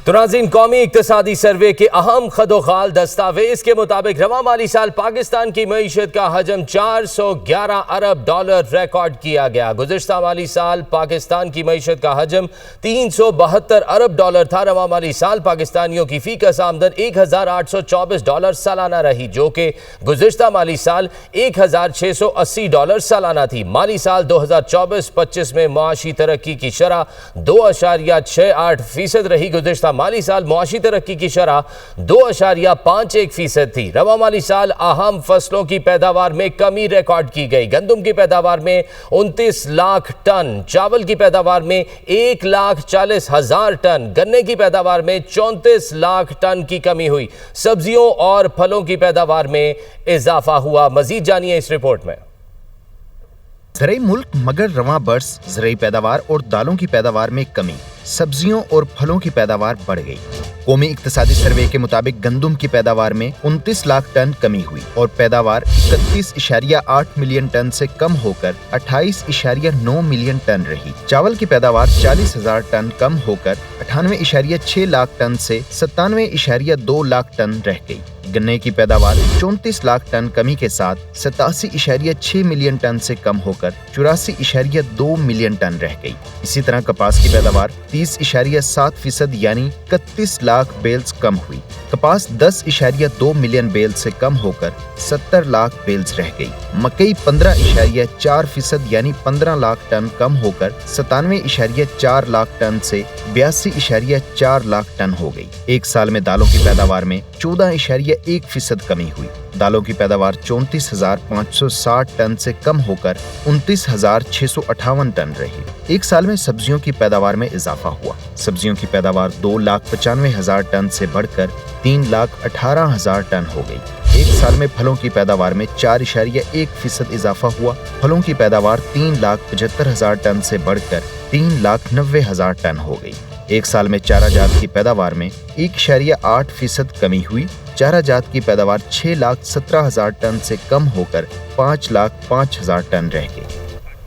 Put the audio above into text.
تو ناظرین، قومی اقتصادی سروے کے اہم خدوخال دستاویز کے مطابق رواں مالی سال پاکستان کی معیشت کا حجم 411 ارب ڈالر ریکارڈ کیا گیا۔ گزشتہ مالی سال پاکستان کی معیشت کا حجم 372 ارب ڈالر تھا۔ رواں مالی سال پاکستانیوں کی فی کس آمدن 1824 ڈالر سالانہ رہی، جو کہ گزشتہ مالی سال 1680 ڈالر سالانہ تھی۔ مالی سال 2024-25 میں معاشی ترقی کی شرح 2.68% رہی۔ گزشتہ مالی سال معاشی ترقی کی شرح 2.51% تھی۔ رواں مالی سال اہم فصلوں کی پیداوار میں کمی ریکارڈ کی گئی۔ گندم کی پیداوار میں 29 لاکھ ٹن، چاول کی پیداوار میں 1,40,000 ٹن، گنے کی پیداوار میں 34 لاکھ ٹن کی کمی ہوئی۔ سبزیوں اور پھلوں کی پیداوار میں اضافہ ہوا۔ مزید جانیے اس رپورٹ میں۔ زرعی ملک مگر رواں برس زرعی پیداوار اور دالوں کی پیداوار میں کمی، سبزیوں اور پھلوں کی پیداوار بڑھ گئی۔ قومی اقتصادی سروے کے مطابق گندم کی پیداوار میں 29 لاکھ ٹن کمی ہوئی اور پیداوار 31.8 ملین ٹن سے کم ہو کر 28.9 ملین ٹن رہی۔ چاول کی پیداوار 40,000 ٹن کم ہو کر 98.6 لاکھ ٹن سے 97.2 لاکھ ٹن رہ گئی۔ گنے کی پیداوار 34 لاکھ ٹن کمی کے ساتھ 87.6 ملین ٹن سے کم ہو کر 84.2 ملین ٹن رہ گئی۔ اسی طرح کپاس کی پیداوار 30.7% یعنی 31 لاکھ بیلز کم ہوئی۔ کپاس 10.2 ملین بیل سے کم ہو کر 70 لاکھ بیلز رہ گئی۔ مکئی 15.4% یعنی 15 لاکھ ٹن کم ہو کر 97.4 لاکھ ٹن سے 82.4 لاکھ ٹن ہو گئی۔ ایک سال میں دالوں کی پیداوار میں 14.1% کمی ہوئی۔ دالوں کی پیداوار 34,560 ٹن سے کم ہو کر 29,658 ٹن رہی۔ ایک سال میں سبزیوں کی پیداوار میں اضافہ ہوا۔ سبزیوں کی پیداوار 2,95,000 ٹن سے بڑھ کر 3,18,000 ٹن ہو گئی۔ ایک سال میں پھلوں کی پیداوار میں 4.1% اضافہ ہوا۔ پھلوں کی پیداوار 3,75,000 ٹن سے بڑھ کر 3,90,000 ٹن ہو گئی۔ ایک سال میں چارہ جات کی پیداوار میں 1.8% کمی ہوئی۔ چارہ جات کی پیداوار 6,17,000 ٹن سے کم ہو کر 5,05,000 ٹن رہ گئی۔